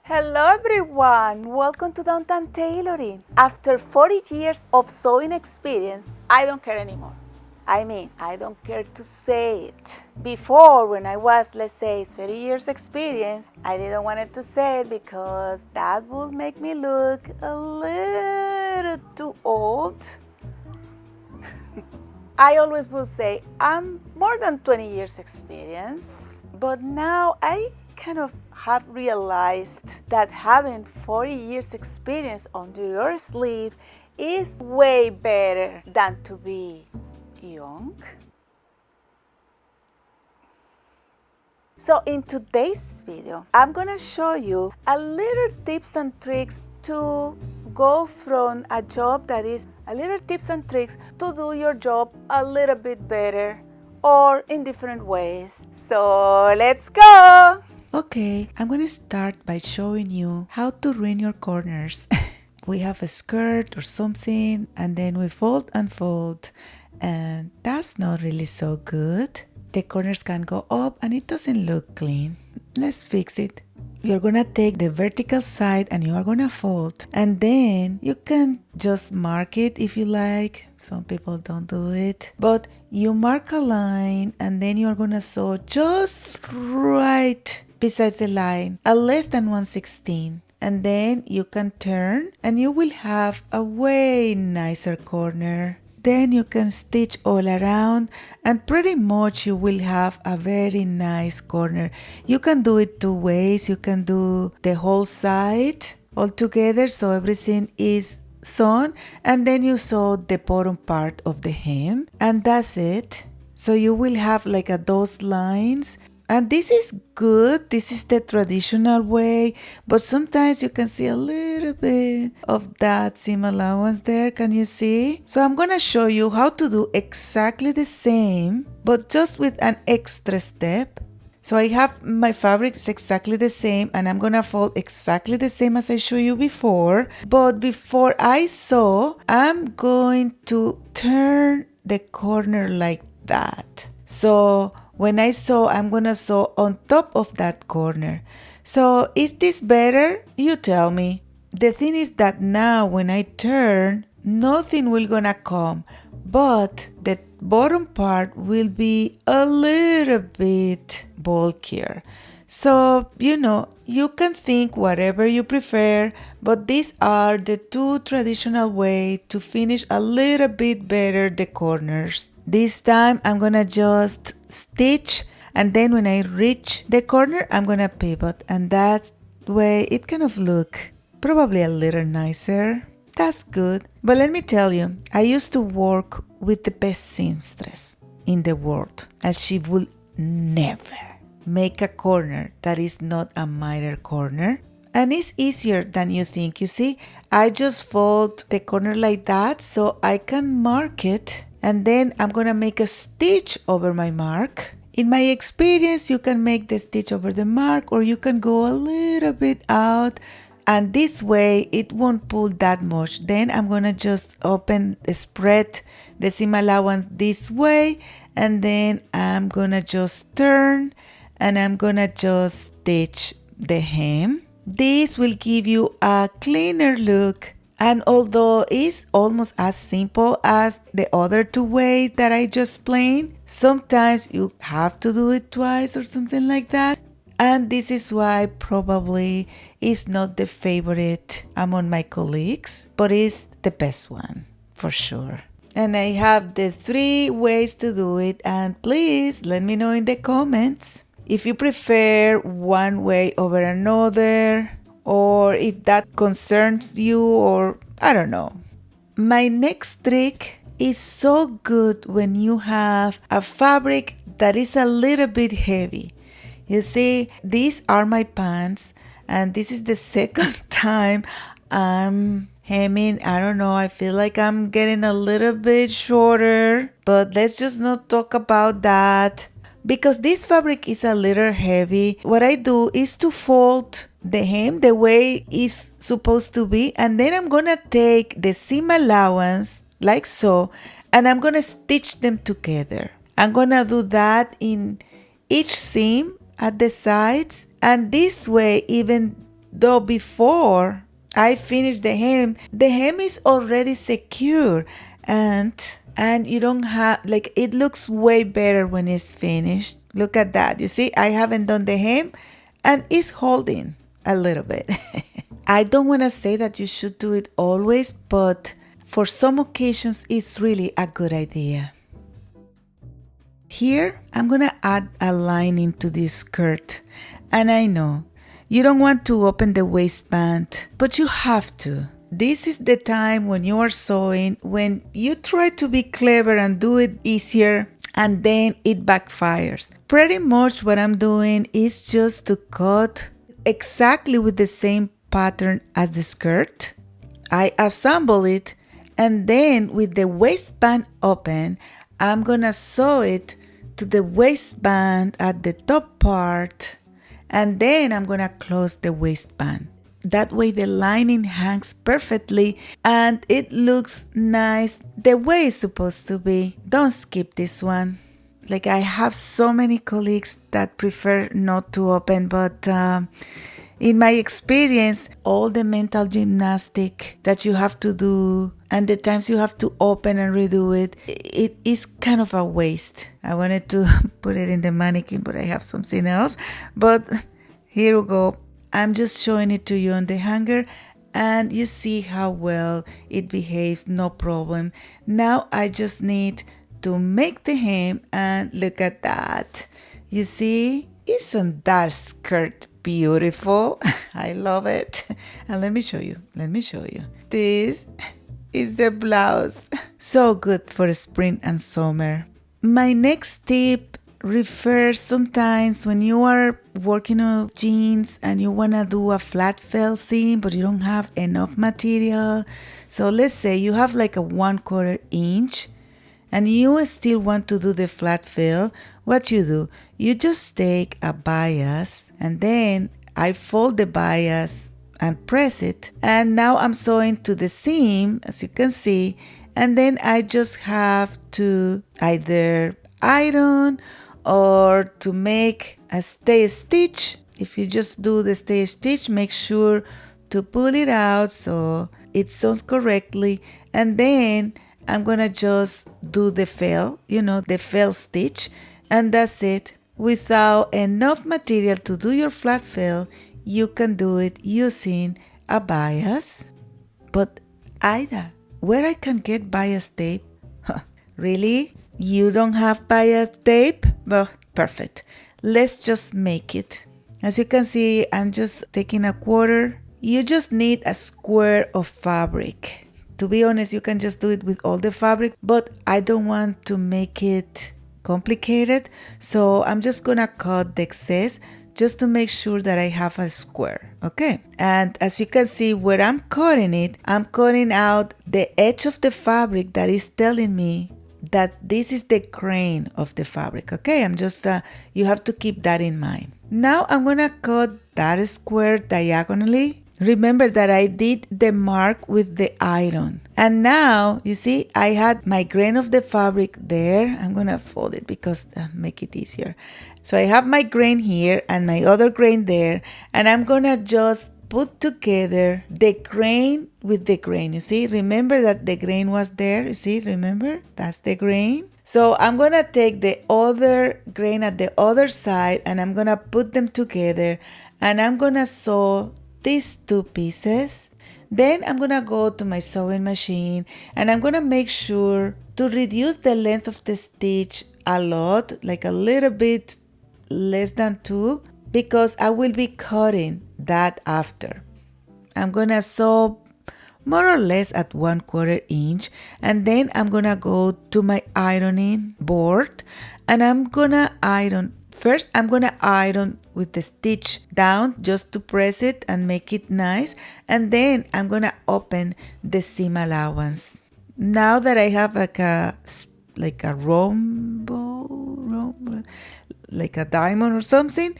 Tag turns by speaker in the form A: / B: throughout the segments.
A: Hello everyone, welcome to Downtown Tailoring. After 40 years of sewing experience, I don't care anymore. I don't care to say it. Before, when I was, let's say, 30 years experience, I didn't want to say it because that would make me look a little too old. I always will say I'm more than 20 years experience, but now I kind of have realized that having 40 years experience under your sleeve is way better than to be young. So in today's video, I'm gonna show you a little tips and tricks to go from a job that is a little tips and tricks to do your job a little bit better or in different ways. So let's go!
B: Okay, I'm gonna start by showing you how to ruin your corners. We have a skirt or something and then we fold and fold, and that's not really so good. The corners can go up and it doesn't look clean. Let's fix it. You're gonna take the vertical side and you are gonna fold, and then you can just mark it if you like. Some people don't do it, but you mark a line and then you're gonna sew just right besides the line at less than 1/16, and then you can turn and you will have a way nicer corner. Then you can stitch all around and pretty much you will have a very nice corner. You can do it two ways. You can do the whole side all together so everything is sewn, and then you sew the bottom part of the hem, and that's it. So you will have like those lines. And this is good. This is the traditional way, but sometimes you can see a little bit of that seam allowance there. Can you see? So I'm gonna show you how to do exactly the same, but just with an extra step. So I have my fabrics exactly the same, and I'm gonna fold exactly the same as I showed you before. But before I sew, I'm going to turn the corner like that. So when I sew, I'm gonna sew on top of that corner. So is this better? You tell me. The thing is that now when I turn, nothing will gonna come, but the bottom part will be a little bit bulkier. So, you can think whatever you prefer, but these are the two traditional ways to finish a little bit better the corners. This time I'm gonna just stitch, and then when I reach the corner I'm gonna pivot, and that's the way it kind of look probably a little nicer. That's good. But let me tell you, I used to work with the best seamstress in the world, and she would never make a corner that is not a miter corner. And it's easier than you think. You see, I just fold the corner like that so I can mark it, and then I'm gonna make a stitch over my mark. In my experience, you can make the stitch over the mark, or you can go a little bit out, and this way it won't pull that much. Then I'm gonna just spread the seam allowance this way, and then I'm gonna just turn and I'm gonna just stitch the hem. This will give you a cleaner look. And although it's almost as simple as the other two ways that I just explained, sometimes you have to do it twice or something like that. And this is why probably it's not the favorite among my colleagues, but it's the best one for sure. And I have the 3 ways to do it, and please let me know in the comments if you prefer one way over another, or if that concerns you, or I don't know. My next trick is so good when you have a fabric that is a little bit heavy. You see, these are my pants, and this is the second time I'm hemming. I don't know, I feel like I'm getting a little bit shorter, but let's just not talk about that. Because this fabric is a little heavy, what I do is to fold the hem the way it's supposed to be, and then I'm gonna take the seam allowance like so, and I'm gonna stitch them together. I'm gonna do that in each seam at the sides, and this way even Though before I finish the hem is already secure, and you don't have, like, it looks way better when it's finished. Look at that. You see, I haven't done the hem and it's holding a little bit. I don't want to say that you should do it always, but for some occasions it's really a good idea. Here I'm gonna add a lining to this skirt, and I know you don't want to open the waistband, but you have to. This is the time when you are sewing, when you try to be clever and do it easier, and then it backfires. Pretty much what I'm doing is just to cut exactly with the same pattern as the skirt. I assemble it, and then with the waistband open, I'm gonna sew it to the waistband at the top part, and then I'm gonna close the waistband. That way the lining hangs perfectly and it looks nice the way it's supposed to be. Don't skip this one. Like, I have so many colleagues that prefer not to open, but in my experience, all the mental gymnastic that you have to do and the times you have to open and redo it, it is kind of a waste. I wanted to put it in the mannequin, but I have something else. But here we go. I'm just showing it to you on the hanger, and you see how well it behaves, no problem. Now I just need to make the hem, and look at that. You see, isn't that skirt beautiful? I love it. And let me show you. This is the blouse. So good for spring and summer. My next tip refers sometimes when you are working on jeans and you want to do a flat fell seam, but you don't have enough material. So let's say you have like a 1/4 inch and you still want to do the flat fill. What you do, you just take a bias, and then I fold the bias and press it, and now I'm sewing to the seam, as you can see, and then I just have to either iron or to make a stay stitch. If you just do the stay stitch, make sure to pull it out so it sews correctly, and then I'm gonna just do the fell, the fell stitch, and that's it. Without enough material to do your flat fell, you can do it using a bias. But Aida, where I can get bias tape? Really? You don't have bias tape? Well, perfect. Let's just make it. As you can see, I'm just taking a 1/4. You just need a square of fabric. To be honest, you can just do it with all the fabric, but I don't want to make it complicated, so I'm just gonna cut the excess just to make sure that I have a square, okay? And as you can see, where I'm cutting it, I'm cutting out the edge of the fabric that is telling me that this is the grain of the fabric, okay? I'm just, you have to keep that in mind. Now I'm gonna cut that square diagonally. Remember that I did the mark with the iron. And now, you see, I had my grain of the fabric there. I'm gonna fold it because make it easier. So I have my grain here and my other grain there. And I'm gonna just put together the grain with the grain. You see, remember that the grain was there. You see, remember? That's the grain. So I'm gonna take the other grain at the other side and I'm gonna put them together. And I'm gonna sew these 2 pieces. Then I'm gonna go to my sewing machine and I'm gonna make sure to reduce the length of the stitch a lot, like a little bit less than 2, because I will be cutting that after. I'm gonna sew more or less at 1/4 inch, and then I'm gonna go to my ironing board and I'm gonna iron. First, I'm gonna iron with the stitch down just to press it and make it nice. And then I'm gonna open the seam allowance. Now that I have like a rhombo, like a diamond or something,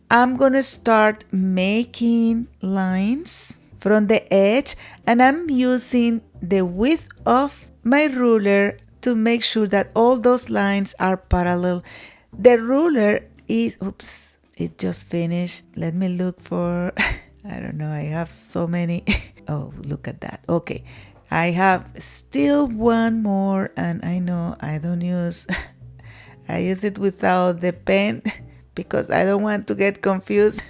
B: I'm gonna start making lines from the edge. And I'm using the width of my ruler to make sure that all those lines are parallel. The ruler is, oops, it just finished. Let me look for, I don't know, I have so many. Oh, look at that. Okay, I have still one more, and I know I don't use I use it without the pen because I don't want to get confused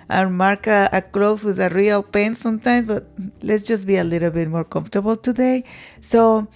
B: and mark a close with a real pen sometimes, but let's just be a little bit more comfortable today. So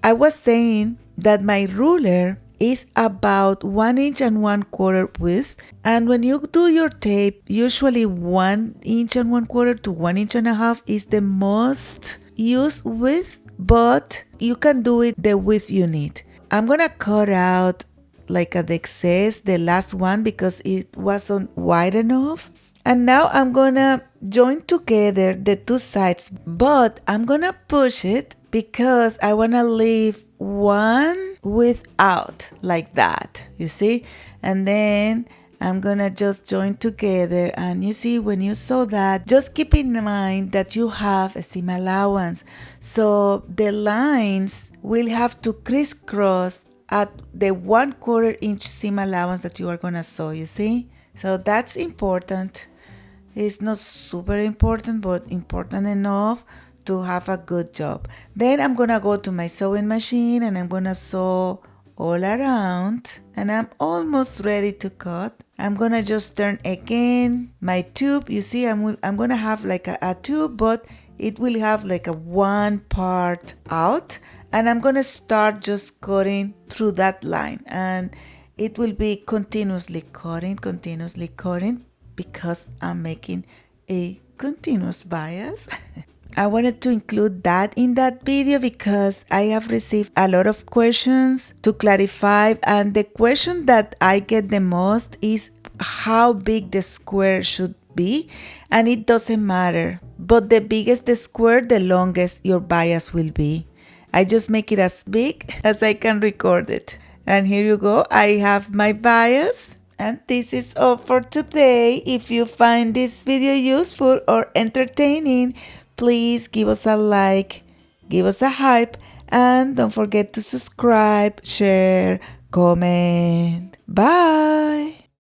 B: I was saying that my ruler is about 1 inch and 1/4 width, and when you do your tape, usually 1 inch and 1/4 to 1.5 inches is the most used width, but you can do it the width you need. I'm gonna cut out like at the excess, the last one, because it wasn't wide enough. And now I'm gonna join together the two sides, but I'm gonna push it because I wanna leave one without, like that, you see? And then I'm gonna just join together, and you see, when you sew that, just keep in mind that you have a seam allowance. So the lines will have to crisscross at the 1/4 inch seam allowance that you are gonna sew, you see? So that's important. It's not super important, but important enough to have a good job. Then I'm gonna go to my sewing machine and I'm gonna sew all around, and I'm almost ready to cut. I'm gonna just turn again my tube. You see, I'm gonna have like a tube, but it will have like a one part out, and I'm gonna start just cutting through that line, and it will be continuously cutting because I'm making a continuous bias. I wanted to include that in that video because I have received a lot of questions to clarify, and the question that I get the most is how big the square should be, and it doesn't matter, but the biggest the square, the longest your bias will be. I just make it as big as I can record it. And here you go, I have my bias. And this is all for today. If you find this video useful or entertaining, please give us a like, give us a hype, and don't forget to subscribe, share, comment. Bye!